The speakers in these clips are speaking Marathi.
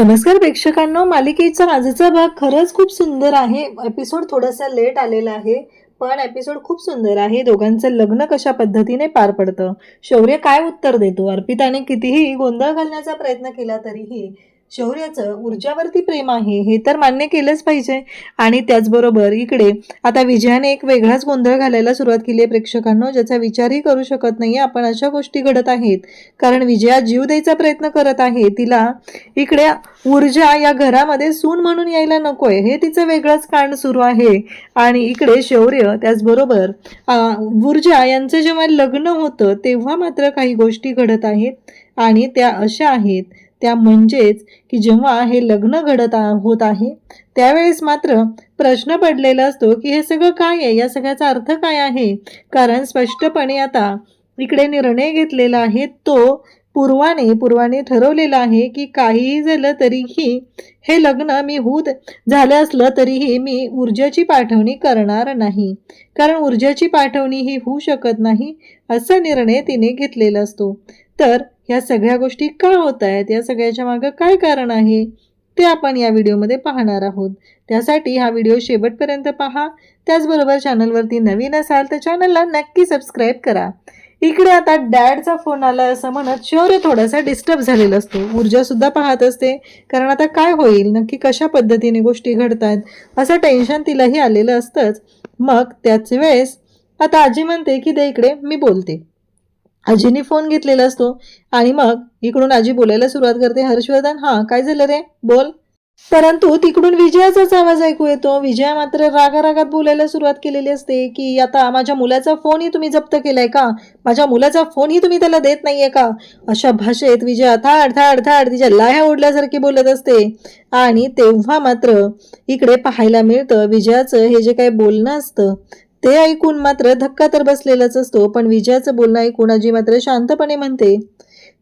नमस्कार प्रेक्षकांनो, मालिकेचा आजचा भाग खरंच खूप सुंदर आहे. एपिसोड थोडासा लेट आलेला आहे, पण एपिसोड खूप सुंदर आहे. दोघांचं लग्न कशा पद्धतीने पार पडतं, शौर्य काय उत्तर देतो, अर्पिताने कितीही गोंधळ घालण्याचा प्रयत्न केला तरीही शौर्याचं ऊर्जावरती प्रेम आहे हे तर मान्य केलंच पाहिजे. आणि त्याचबरोबर इकडे आता विजयाने एक वेगळाच गोंधळ घालायला सुरुवात केली आहे प्रेक्षकांनो, ज्याचा विचारही करू शकत नाही आपण. अशा गोष्टी घडत आहेत कारण विजया जीव द्यायचा प्रयत्न करत आहे. तिला इकडे ऊर्जा या घरामध्ये सून म्हणून यायला नकोय, हे तिचं वेगळंच कांड सुरू आहे. आणि इकडे शौर्य त्याचबरोबर ऊर्जा यांचं जेव्हा लग्न होतं तेव्हा मात्र काही गोष्टी घडत आहेत आणि त्या अशा आहेत, त्या म्हणजेच की जेव्हा हे लग्न होत आहे त्यावेळेस मात्र प्रश्न पडलेला असतो की हे सगळं काय आहे, या सगळ्याचा अर्थ काय आहे. कारण स्पष्टपणे आता इकडे निर्णय घेतलेला आहे तो पूर्वाने ठरवलेलं आहे की काहीही झालं तरीही हे लग्न झालं असलं तरीही मी ऊर्जाची पाठवणी करणार नाही, कारण ऊर्जाची पाठवणी ही होऊ शकत नाही असा निर्णय तिने घेतलेला असतो. तर या सगळ्या गोष्टी का होत आहेत, या सगळ्याच्या मागं काय कारण आहे ते आपण या व्हिडिओमध्ये पाहणार आहोत. त्यासाठी हा व्हिडिओ शेवटपर्यंत पहा. त्याचबरोबर चॅनलवरती नवीन असाल तर चॅनलला नक्की सबस्क्राईब करा. इकडे आता डॅडचा फोन आला असं म्हणत शौर्य थोडासा डिस्टर्ब झालेला असतो. ऊर्जा सुद्धा पाहत असते, कारण आता काय होईल, नक्की कशा पद्धतीने गोष्टी घडतात असं टेन्शन तिलाही आलेलं असतंच. मग त्याच वेळेस आता आजी म्हणते की दे इकडे मी बोलते. आजीने फोन घेतलेला असतो आणि मग इकडून आजी बोलायला सुरुवात करते. हर्षवर्धन, हा काय झालं रे, बोल. परंतु तिकडून विजयाचाच आवाज ऐकू येतो. विजया मात्र रागारागात बोलायला सुरुवात केलेली असते की आता माझ्या मुलाचा फोनही तुम्ही जप्त केलाय का, माझ्या मुलाचा फोनही तुम्ही त्याला देत नाहीये का. अशा भाषेत विजया थाड थाड थाड तिच्या लाह्या ओढल्यासारखी बोलत असते. आणि तेव्हा मात्र इकडे पाहायला मिळतं विजयाचं हे जे काही बोलणं असतं ते ऐकून मात्र धक्का तर बसलेलाच असतो. पण विजयाचं बोलणं ऐकून आजी मात्र शांतपणे म्हणते,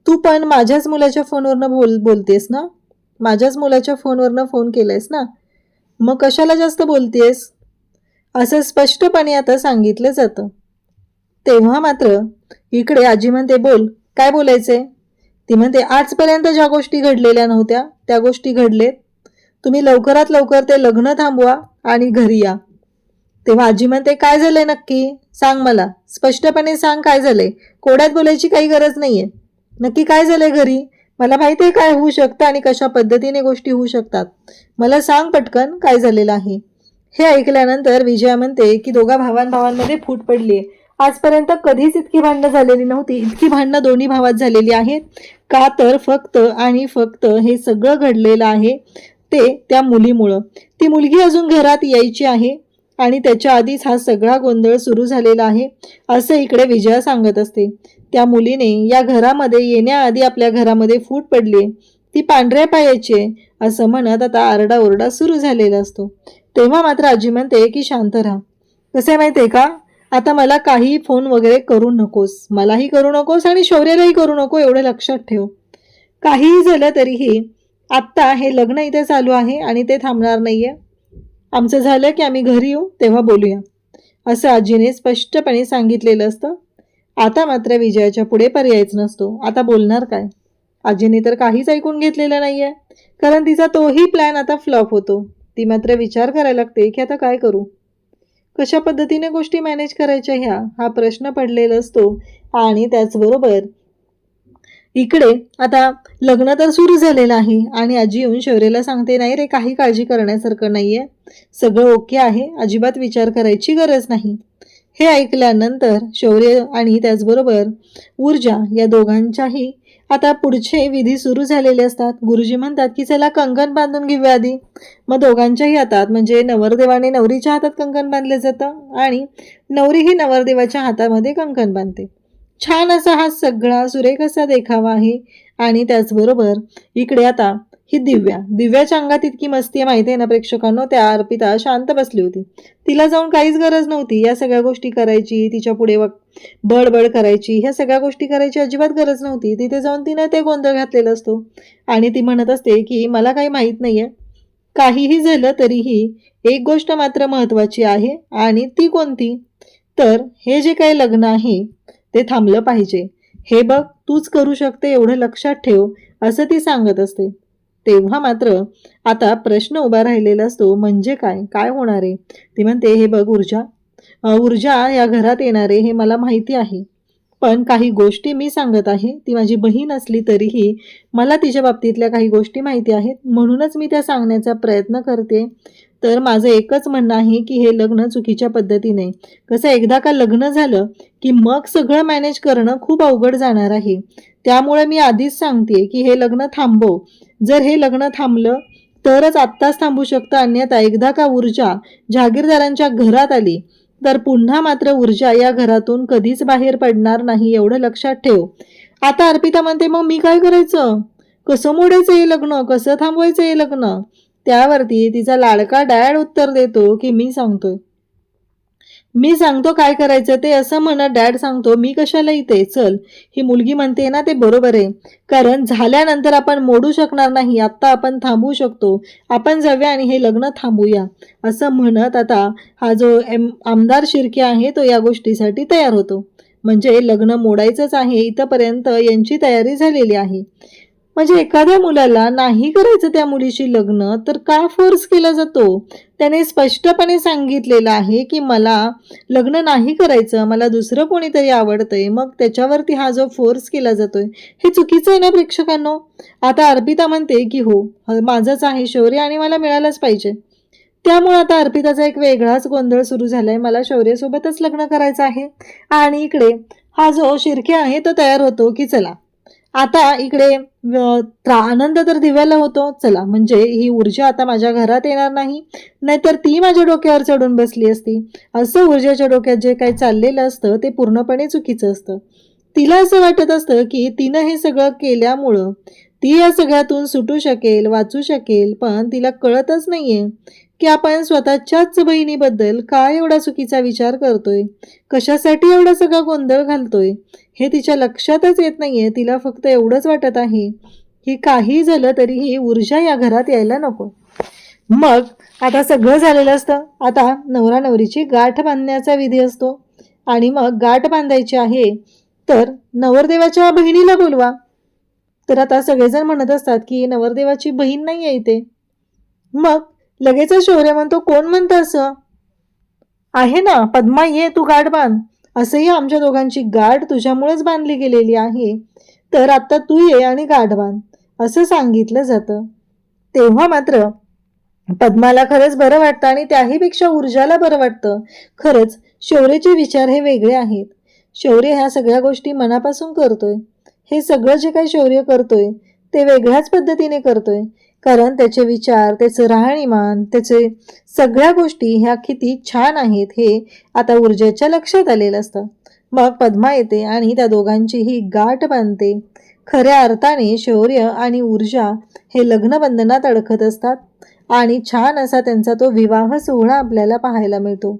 तू पण माझ्याच मुलाच्या फोनवरनं बोलतेस ना, माझ्याच मुलाच्या फोनवरनं फोन केलायस ना, मग कशाला जास्त बोलतेस, असं स्पष्टपणे आता सांगितलं जातं. तेव्हा मात्र इकडे आजी म्हणते, बोल काय बोलायचंय. ती म्हणते, आजपर्यंत ज्या गोष्टी घडलेल्या नव्हत्या त्या गोष्टी घडलेत, तुम्ही लवकरात लवकर ते लग्न थांबवा आणि घरी या. तेव्हा आजी म्हणते, काय झालंय नक्की सांग, मला स्पष्टपणे सांग काय झालंय, कोड्यात बोलायची काही गरज नाहीये. नक्की काय झालंय घरी, मला माहिती आहे काय होऊ शकतं आणि कशा पद्धतीने गोष्टी होऊ शकतात, मला सांग पटकन काय झालेलं आहे. हे ऐकल्यानंतर विजया म्हणते की दोघा भावांमध्ये फूट पडली. आजपर्यंत कधीच इतकी भांडणं झालेली नव्हती. इतकी भांडणं दोन्ही भावात झालेली आहेत का, तर फक्त आणि फक्त हे सगळं घडलेलं आहे ते त्या मुलीमुळं. ती मुलगी अजून घरात यायची आहे आणि त्याच्या आधीच हा सगळा गोंधळ सुरू झालेला आहे असं इकडे विजया सांगत असते. त्या मुलीने या घरामध्ये येण्याआधी आपल्या घरामध्ये फूट पडली, ती पांढऱ्या पायाची आहे असं म्हणत आता आरडाओरडा सुरू झालेला असतो. तेव्हा मात्र आजी म्हणते की शांत राहा. कसं आहे माहिती आहे का, आता मला काही फोन वगैरे करू नकोस, मलाही करू नकोस आणि शौर्यालाही करू नको, एवढं लक्षात ठेव. काहीही झालं तरीही आत्ता हे लग्न इथे चालू आहे आणि ते थांबणार नाहीये. आमचं झालं की आम्ही घरी येऊ तेव्हा बोलूया असं आजीने स्पष्टपणे सांगितलेलं असतं. आता मात्र विजयाच्या पुढे पर्यायच नसतो. आता बोलणार काय. आजीने तर काहीच ऐकून घेतलेलं नाहीये, कारण तिचा तोही प्लॅन आता फ्लॉप होतो. ती मात्र विचार करायला लागते की आता काय करू, कशा पद्धतीने गोष्टी मॅनेज करायच्या हा प्रश्न पडलेला असतो. आणि त्याचबरोबर इकडे आता लग्न तर सुरू झालेलं आहे आणि आजी येऊन शौर्याला सांगते, नाही रे काही काळजी करण्यासारखं नाहीये, सगळं ओके आहे, अजिबात विचार करायची गरज नाही. हे ऐकल्यानंतर शौर्य आणि त्याचबरोबर ऊर्जा या दोघांच्याही आता पुढचे विधी सुरू झालेले असतात. गुरुजी म्हणतात की चला कंगन बांधून घेऊया आधी. मग दोघांच्याही हातात म्हणजे नवरदेवाने नवरीच्या हातात कंगन बांधले जातं आणि नवरीही नवरदेवाच्या हातामध्ये कंगन बांधते. छान असा हा सगळा सुरेख असा देखावा आहे. आणि त्याचबरोबर इकडे आता ही दिव्याच्या अंगात इतकी मस्ती आहे माहिती आहे ना प्रेक्षकांनो. त्या अर्पिता शांत बसली होती, तिला जाऊन काहीच गरज नव्हती या सगळ्या गोष्टी करायची, तिच्या पुढे बडबड करायची, ह्या सगळ्या गोष्टी करायची अजिबात गरज नव्हती. तिथे जाऊन तिने ते गोंधळ घातलेला असतो आणि ती म्हणत असते की मला काही माहीत नाहीये, काहीही झालं तरीही एक गोष्ट मात्र महत्वाची आहे आणि ती कोणती, तर हे जे काही लग्न आहे ते थांबलं पाहिजे. हे बघ तूच करू शकते, एवढं लक्षात ठेव असं ती सांगत असते. तेव्हा मात्र आता प्रश्न उभा राहिलेला असतो, म्हणजे काय काय होणार आहे. ती म्हणते, हे बघ ऊर्जा, ऊर्जा या घरात येणार आहे हे मला माहिती आहे, पण काही गोष्टी मी सांगत आहे. ती माझी बहीण असली तरीही मला तिच्या बाबतीतल्या काही गोष्टी माहिती आहेत, म्हणूनच मी त्या सांगण्याचा प्रयत्न करते. तर माझं एकच म्हणणं आहे की हे लग्न चुकीच्या पद्धतीने, कसं एकदा का लग्न झालं की मग सगळं मॅनेज करणं खूप अवघड जाणार आहे. त्यामुळे मी आधीच सांगते की हे लग्न थांबव. जर हे लग्न थांबलं तरच आत्ताच थांबू शकतं, अन्यथा एकदा का ऊर्जा जहागीरदारांच्या घरात आली तर पुन्हा मात्र ऊर्जा या घरातून कधीच बाहेर पडणार नाही, एवढं लक्षात ठेव. आता अर्पिता म्हणते, मग मी काय करायचं, कसं मोडायचं हे लग्न, कसं थांबवायचं हे लग्न. त्यावरती तिचा लाडका डॅड उत्तर देतो की मी सांगतो काय करायचं ते, असं म्हणत डॅड सांगतो, मी कशाला इथे, चल. ही मुलगी म्हणते ना ते बरोबर आहे, कारण झाल्यानंतर आपण मोडू शकणार नाही, आत्ता आपण थांबवू शकतो, आपण जाऊया आणि हे लग्न थांबूया. असं म्हणत आता हा जो आमदार शिर्के आहे तो या गोष्टीसाठी तयार होतो. म्हणजे लग्न मोडायचंच आहे, इथंपर्यंत यांची तयारी झालेली आहे. म्हणजे एखाद्या मुलाला नाही करायचं त्या मुलीशी लग्न तर का फोर्स केला जातो. त्याने स्पष्टपणे सांगितलेलं आहे की मला लग्न नाही करायचं, मला दुसरं कोणीतरी आवडतंय, मग त्याच्यावरती हा जो फोर्स केला जातोय हे चुकीचं आहे ना प्रेक्षकांनो. आता अर्पिता म्हणते की हो, माझंच आहे शौर्य आणि मला मिळालंच पाहिजे. त्यामुळे आता अर्पिताचा एक वेगळाच गोंधळ सुरू झालाय, मला शौर्यसोबतच लग्न करायचं आहे. आणि इकडे हा जो शिर्के आहे तो तयार होतो की चला आता इकडे आनंद तर दिव्याला होतो, चला म्हणजे ही ऊर्जा आता माझ्या घरात येणार नाही, नाहीतर ती माझ्या डोक्यावर चढून बसली असती. असं ऊर्जाच्या डोक्यात जे काही चाललेलं असतं ते पूर्णपणे चुकीचं असतं. तिला असं वाटत असतं की तिनं हे सगळं केल्यामुळं ती या सगळ्यातून सुटू शकेल, वाचू शकेल, पण तिला कळतच नाहीये की आपण स्वतःच्याच बहिणीबद्दल काय एवढा चुकीचा विचार करतोय, कशासाठी एवढा सगळा गोंधळ घालतोय हे तिच्या लक्षातच येत नाहीये. तिला फक्त एवढंच वाटत आहे की काही झालं तरीही ऊर्जा या घरात यायला नको. मग आता सगळं झालेलं असतं, आता नवरा नवरीची गाठ बांधण्याचा विधी असतो आणि मग गाठ बांधायची आहे तर नवरदेवाच्या बहिणीला बोलवा. तर आता सगळेजण म्हणत असतात की नवरदेवाची बहीण नाही आहे इथे. मग लगेच शौर्य म्हणतो, कोण म्हणतं असं, आहे ना पद्मा, ये तू गाठ बांध. असंही आमच्या दोघांची गाठ तुझ्यामुळेच बांधली गेलेली आहे, तर आता तू ये आणि गाठ बांध, असं सांगितलं जातं. तेव्हा मात्र पद्माला खरंच बरं वाटतं आणि त्याहीपेक्षा ऊर्जाला बरं वाटतं. खरंच शौर्याचे विचार हे वेगळे आहेत. शौर्य ह्या सगळ्या गोष्टी मनापासून करतोय. हे सगळं जे काही शौर्य करतोय ते वेगळ्याच पद्धतीने करतोय, कारण त्याचे विचार, त्याचं राहणीमान, त्याचे सगळ्या गोष्टी ह्या किती छान आहेत हे आता ऊर्जेच्या लक्षात आलेलं असतं. मग पद्मा येते आणि त्या दोघांची ही गाठ बांधते. खऱ्या अर्थाने शौर्य आणि ऊर्जा हे लग्नबंधनात अडकत असतात आणि छान असा त्यांचा तो विवाह सोहळा आपल्याला पाहायला मिळतो.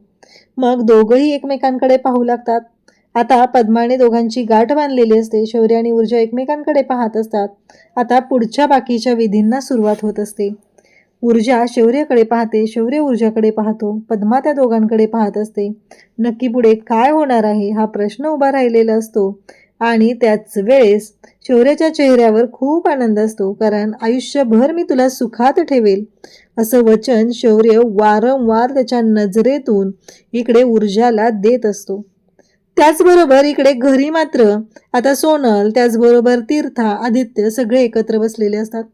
मग दोघंही एकमेकांकडे पाहू लागतात. आता पद्माने दोघांची गाठ बांधलेली असते, शौर्य आणि ऊर्जा एकमेकांकडे पाहत असतात. आता पुढच्या बाकीच्या विधींना सुरुवात होत असते. ऊर्जा शौर्याकडे पाहते, शौर्य ऊर्जाकडे पाहतो, पद्मा त्या दोघांकडे पाहत असते. नक्की पुढे काय होणार आहे हा प्रश्न उभा राहिलेला असतो आणि त्याच वेळेस शौर्याच्या चेहऱ्यावर खूप आनंद असतो, कारण आयुष्यभर मी तुला सुखात ठेवेल असं वचन शौर्य वारंवार त्याच्या नजरेतून इकडे ऊर्जाला देत असतो. त्याचबरोबर इकडे घरी मात्र आता सोनल, त्याचबरोबर तीर्था, आदित्य सगळे एकत्र बसलेले असतात.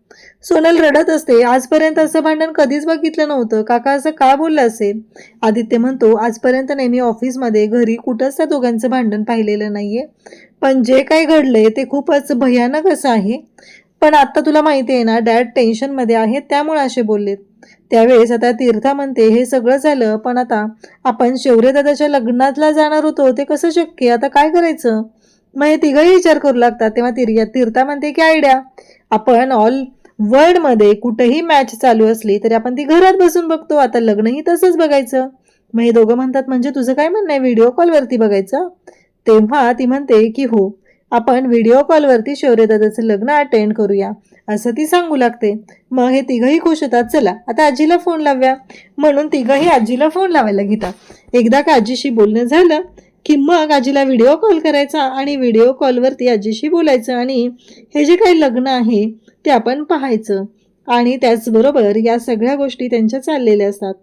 सोनल रडत असते, आजपर्यंत असं भांडण कधीच बघितलं नव्हतं, काका असं का बोललं असेल. आदित्य म्हणतो, आजपर्यंत नेहमी ऑफिसमध्ये घरी कुठंच त्या दोघांचं भांडण पाहिलेलं नाहीये, पण जे काही घडलंय ते खूपच भयानक असं आहे. पण आता तुला माहिती आहे ना, डॅड टेन्शनमध्ये आहेत त्यामुळे असे बोललेत. त्यावेळेस आता तीर्था म्हणते, हे सगळं झालं पण आता आपण शौर्यदादाच्या लग्नातला जाणार होतो, ते कसं शक्य, आता काय करायचं. मग हे तिघही विचार करू लागतात. तेव्हा तीर्था म्हणते की आयडिया, आपण ऑल वर्ल्ड मध्ये कुठेही मॅच चालू असली तरी आपण ती घरात बसून बघतो, आता लग्नही तसंच बघायचं. मग हे दोघं म्हणतात, म्हणजे तुझं काय म्हणणं आहे, व्हिडिओ कॉलवरती बघायचं. तेव्हा ती म्हणते की हो, आपण व्हिडिओ कॉलवरती शौर्यदादाचं लग्न अटेंड करूया असं ती सांगू लागते. मग हे तिघही खुश होतात, चला आता आजीला फोन लावूया, म्हणून तिघही आजीला फोन लावायला घेतात. एकदा का आजीशी बोलणं झालं की मग आजीला व्हिडिओ कॉल करायचा आणि व्हिडिओ कॉलवरती आजीशी बोलायचं आणि हे जे काही लग्न आहे ते आपण पाहायचं. आणि त्याचबरोबर या सगळ्या गोष्टी त्यांच्या चाललेल्या असतात.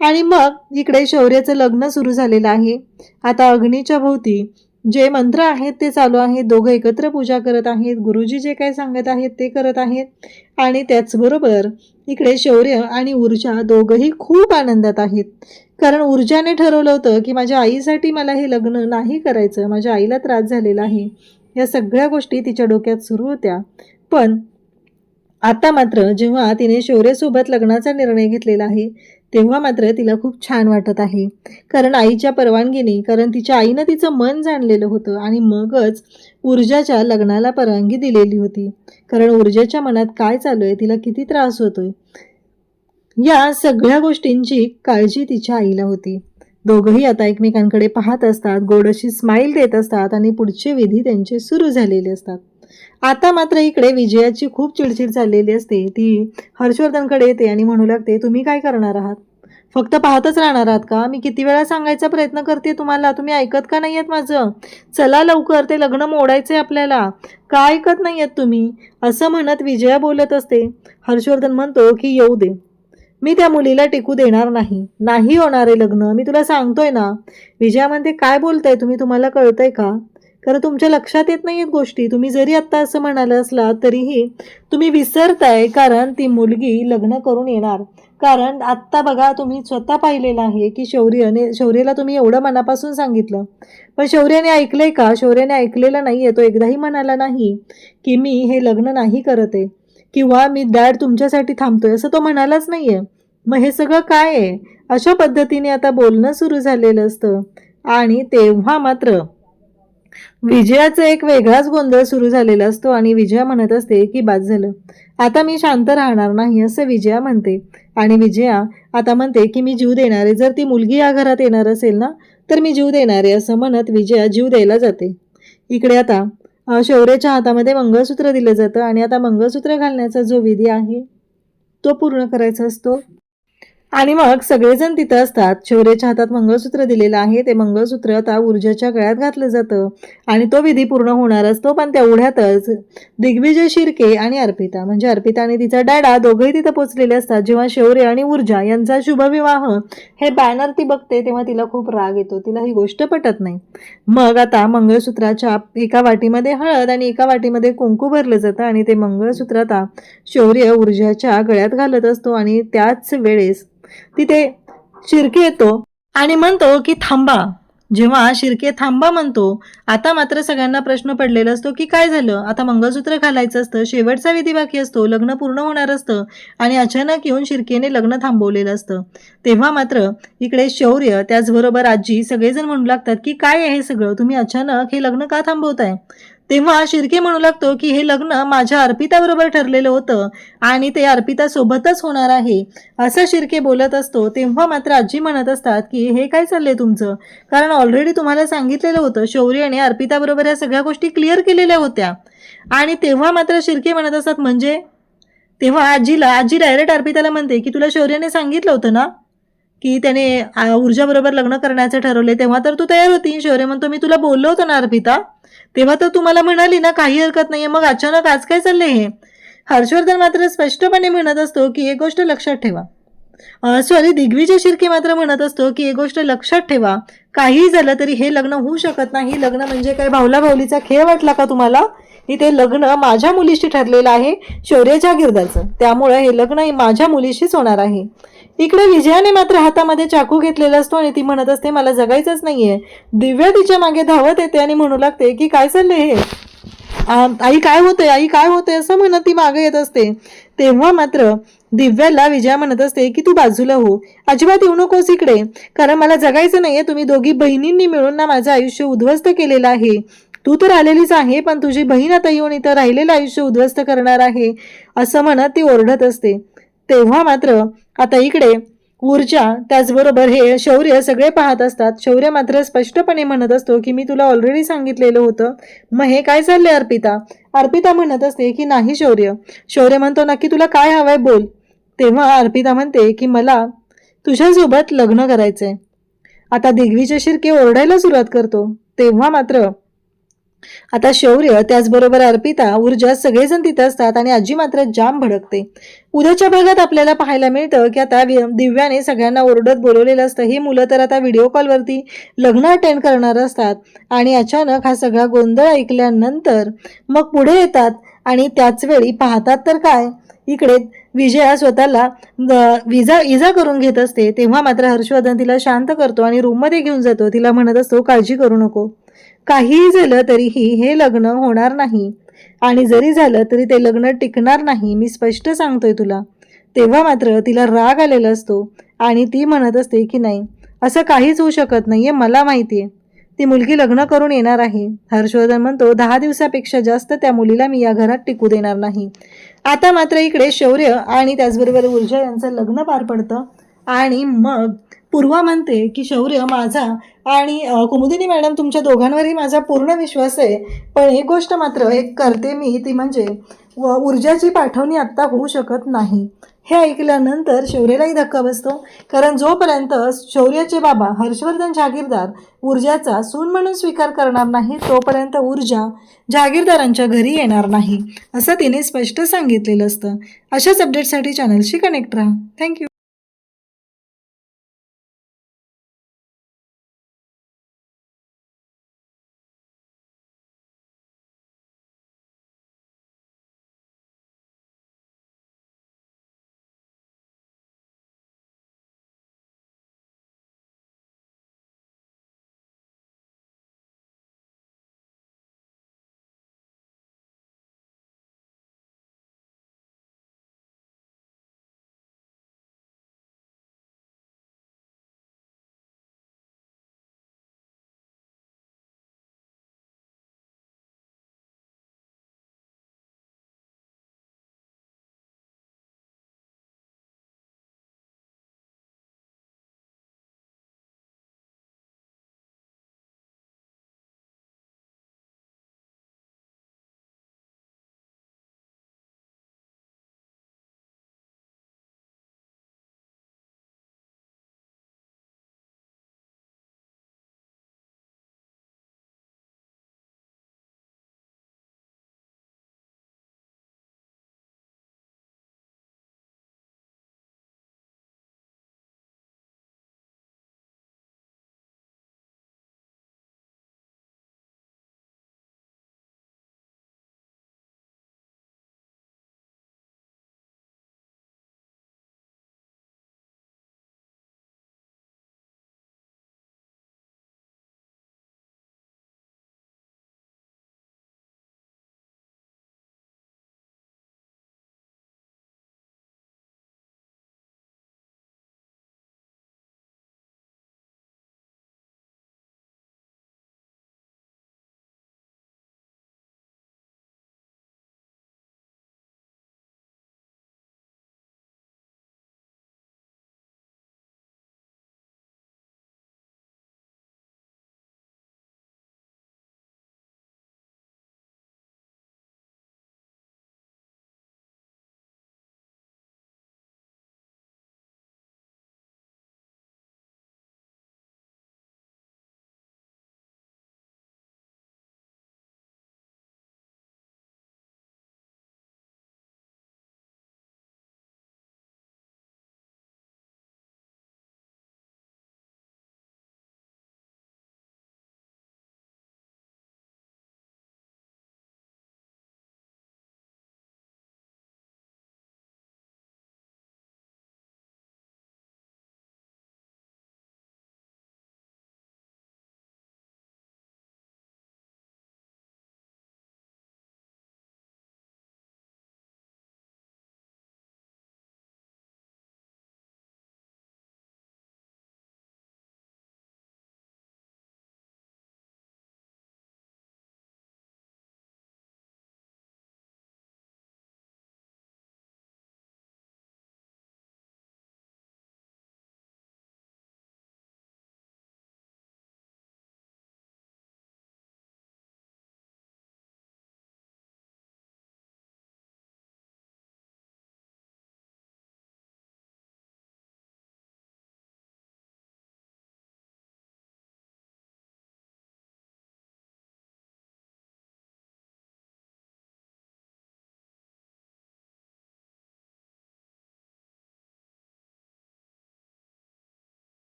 आणि मग इकडे शौर्याचं लग्न सुरू झालेलं आहे. आता अग्नीच्या भोवती जे मंत्र आहेत ते चालू आहेत. दोघं एकत्र पूजा करत आहेत. गुरुजी जे काही सांगत आहेत ते करत आहेत. आणि त्याचबरोबर इकडे शौर्य आणि ऊर्जा दोघंही खूप आनंदात आहेत. कारण ऊर्जाने ठरवलं होतं की माझ्या आईसाठी मला हे लग्न नाही करायचं, माझ्या आईला त्रास झालेला आहे. या सगळ्या गोष्टी तिच्या डोक्यात सुरू होत्या. पण आता मात्र जेव्हा तिने शौर्यसोबत लग्नाचा निर्णय घेतलेला आहे तेव्हा मात्र तिला खूप छान वाटत आहे. कारण आईच्या परवानगीने, कारण तिच्या आईनं तिचं मन जाणलेलं होतं आणि मगच ऊर्जाच्या लग्नाला परवानगी दिलेली होती. कारण ऊर्जाच्या मनात काय चालू आहे, तिला किती त्रास होतोय, या सगळ्या गोष्टींची काळजी तिच्या आईला होती. दोघंही आता एकमेकांकडे पाहत असतात, गोड अशी स्माईल देत असतात आणि पुढचे विधी त्यांचे सुरू झालेले असतात. आता मात्र इकडे विजयाची खूप चिडचिड चाललेली असते. ती हर्षवर्धनकडे येते आणि म्हणू लागते, तुम्ही काय करणार आहात? फक्त पाहतच राहणार आहात का? मी किती वेळा सांगायचा प्रयत्न करते तुम्हाला, तुम्ही ऐकत का नाही आहेत माझं? चला लवकर, ते लग्न मोडायचंय आपल्याला. का ऐकत नाही आहेत तुम्ही? असं म्हणत विजया बोलत असते. हर्षवर्धन म्हणतो की येऊ दे, मी त्या मुलीला टिकू देणार नाही, नाही होणार आहे लग्न, मी तुला सांगतोय ना. विजया म्हणते, काय बोलताय तुम्ही, तुम्हाला कळतंय का? कारण तुमच्या लक्षात येत नाहीयेत गोष्टी. तुम्ही जरी आत्ता असं म्हणालं असला तरीही तुम्ही विसरताय, कारण ती मुलगी लग्न करून येणार. कारण आत्ता बघा, तुम्ही स्वतः पाहिलेलं आहे की शौर्याला तुम्ही एवढं मनापासून सांगितलं, पण शौर्याने ऐकलंय का? शौर्याने ऐकलेलं नाहीये. तो एकदाही म्हणाला नाही की मी हे लग्न नाही करत आहे किंवा मी डॅड तुमच्यासाठी थांबतोय, असं तो म्हणालाच नाहीये. मग हे सगळं काय आहे? अशा पद्धतीने आता बोलणं सुरू झालेलं असतं. आणि तेव्हा मात्र विजयाचा एक वेगळाच गोंधळ सुरू झालेला असतो आणि विजया म्हणत असते की बाद झालं, आता मी शांत राहणार नाही, असं विजया म्हणते. आणि विजया आता म्हणते की मी जीव देणार आहे, जर ती मुलगी या घरात येणार असेल ना तर मी जीव देणार आहे, असं म्हणत विजया जीव द्यायला जाते. इकडे आता शौर्याच्या हातामध्ये मंगळसूत्र दिलं जातं आणि आता मंगळसूत्र घालण्याचा जो विधी आहे तो पूर्ण करायचा असतो. आणि मग सगळेजण तिथं असतात. शौर्याच्या हातात मंगळसूत्र दिलेलं आहे, ते मंगळसूत्र आता ऊर्जाच्या गळ्यात घातलं जातं आणि तो विधी पूर्ण होणार असतो. पण तेवढ्यातच दिग्विजय शिर्के आणि अर्पिता, म्हणजे अर्पिता आणि तिचा डॅडा दोघंही तिथं पोचलेले असतात. जेव्हा शौर्य आणि ऊर्जा यांचा शुभविवाह हे बॅनर ती बघते तेव्हा तिला खूप राग येतो, तिला ही गोष्ट पटत नाही. मग आता मंगळसूत्राच्या एका वाटीमध्ये हळद आणि एका वाटीमध्ये कुंकू भरलं जातं आणि ते मंगळसूत्र आता शौर्य ऊर्जाच्या गळ्यात घालत असतो. आणि त्याच वेळेस तिथे शिर्के येतो आणि म्हणतो की थांबा. जेव्हा शिर्के थांबा म्हणतो, आता मात्र सगळ्यांना प्रश्न पडलेला असतो की काय झालं. आता मंगळसूत्र घालायचं असतं, शेवटचा विधी बाकी असतो, लग्न पूर्ण होणार असतं आणि अचानक येऊन शिर्केने लग्न थांबवलेलं असतं. तेव्हा मात्र इकडे शौर्य त्याचबरोबर आजी सगळेजण म्हणू लागतात की काय आहे हे सगळं, तुम्ही अचानक हे लग्न का थांबवताय? तेव्हा शिर्के म्हणू लागतो की हे लग्न माझ्या अर्पिताबरोबर ठरलेलं होतं आणि ते अर्पिता सोबतच होणार आहे, असं शिर्के बोलत असतो. तेव्हा मात्र आजी म्हणत असतात की हे काय चाललंय तुमचं, कारण ऑलरेडी तुम्हाला सांगितलेलं होतं, शौर्याने अर्पिताबरोबर या सगळ्या गोष्टी क्लिअर केलेल्या होत्या. आणि तेव्हा मात्र शिर्के म्हणत असतात म्हणजे, तेव्हा आजी डायरेक्ट अर्पिताला म्हणते की तुला शौर्याने सांगितलं होतं ना की त्याने ऊर्जाबरोबर लग्न करण्याचं ठरवले, तेव्हा तर तू तयार होती. शौर्य म्हणतो मी तुला बोललो होतं ना अर्पिता, तेव्हा तर तुम्हाला म्हणाली ना काही हरकत नाहीये, मग अचानक आज काय चाललंय हे? हर्षवर्धन मात्र स्पष्टपणे म्हणत असतो की एक गोष्ट लक्षात ठेवा, दिग्विजय शिर्के मात्र म्हणत असतो की एक गोष्ट लक्षात ठेवा, काहीही झालं तरी हे लग्न होऊ शकत नाही. लग्न म्हणजे काय भावला भावलीचा खेळ वाटला का तुम्हाला? इथे लग्न माझ्या मुलीशी ठरलेलं आहे, शौर्याच्या गिरदाचं, त्यामुळे हे लग्न माझ्या मुलीशीच होणार आहे. इकडे विजयाने मात्र हातामध्ये चाकू घेतलेला असतो आणि ती म्हणत असते मला जगायचंच नाहीये. दिव्या तिच्या मागे धावत येते आणि म्हणू लागते की काय चाललंय हे, आई काय होतंय, आई काय होतंय, असं म्हणत ती मागे येत असते. तेव्हा मात्र दिव्याला विजया म्हणत असते की तू बाजूला हो, अजिबात येऊ नकोस इकडे, कारण मला जगायचं नाहीये. तुम्ही दोघी बहिणींनी मिळून ना माझं आयुष्य उद्ध्वस्त केलेलं आहे. तू तर आलेलीच आहे, पण तुझी बहीण आता येऊन इथं राहिलेलं आयुष्य उद्ध्वस्त करणार आहे, असं म्हणत ती ओरडत असते. तेव्हा मात्र आता इकडे ऊर्जा त्याचबरोबर हे शौर्य सगळे पाहत असतात. शौर्य मात्र स्पष्टपणे म्हणत असतो की मी तुला ऑलरेडी सांगितलेलं होतं, मग हे काय चाललंय अर्पिता? अर्पिता म्हणत असते की नाही शौर्य म्हणतो नक्की तुला काय हवंय बोल. तेव्हा अर्पिता म्हणते की मला तुझ्यासोबत लग्न करायचंय. आता दिग्विजय शिर्के ओरडायला सुरुवात करतो. तेव्हा मात्र आता शौर्य त्याचबरोबर अर्पिता ऊर्जा सगळेजण तिथे असतात आणि आजी मात्र जाम भडकते. उद्याच्या भागात आपल्याला पाहायला मिळतं की आता दिव्याने सगळ्यांना ओरडत बोलवलेलं असतं. ही मुलं तर आता व्हिडिओ कॉलवरती लग्न अटेंड करणार असतात आणि अचानक हा सगळा गोंधळ ऐकल्यानंतर मग पुढे येतात आणि त्याच वेळी पाहतात तर काय, इकडे विजया स्वतःला इजा करून घेत असते. तेव्हा मात्र हर्षवर्धन तिला शांत करतो आणि रूममध्ये घेऊन जातो. तिला म्हणत असतो, काळजी करू नको, काहीही झालं तरीही हे लग्न होणार नाही आणि जरी झालं तरी ते लग्न टिकणार नाही, मी स्पष्ट सांगतोय तुला. तेव्हा मात्र तिला राग आलेला असतो आणि ती म्हणत असते की नाही, असं काहीच होऊ शकत नाहीये, मला माहितीये ती मुलगी लग्न करून येणार आहे. हर्षवर्धन म्हणतो, 10 दिवसापेक्षा जास्त त्या मुलीला मी या घरात टिकू देणार नाही. आता मात्र इकडे शौर्य आणि त्याचबरोबर ऊर्जा यांचं लग्न पार पडतं आणि मग पूर्वा म्हणते की शौर्य माझा आणि कुमुदिनी मॅडम तुमच्या दोघांवरही माझा पूर्ण विश्वास आहे, पण एक गोष्ट मात्र एक करते मी, ती म्हणजे ऊर्जाची पाठवणी आत्ता होऊ शकत नाही. हे ऐकल्यानंतर शौर्यालाही धक्का बसतो, कारण जोपर्यंत शौर्याचे बाबा हर्षवर्धन जहागीरदार ऊर्जाचा सून म्हणून स्वीकार करणार नाही तोपर्यंत ऊर्जा जहागीरदारांच्या घरी येणार नाही, असं तिने स्पष्ट सांगितलेलं असतं. अशाच अपडेटसाठी चॅनलशी कनेक्ट राहा. थँक्यू.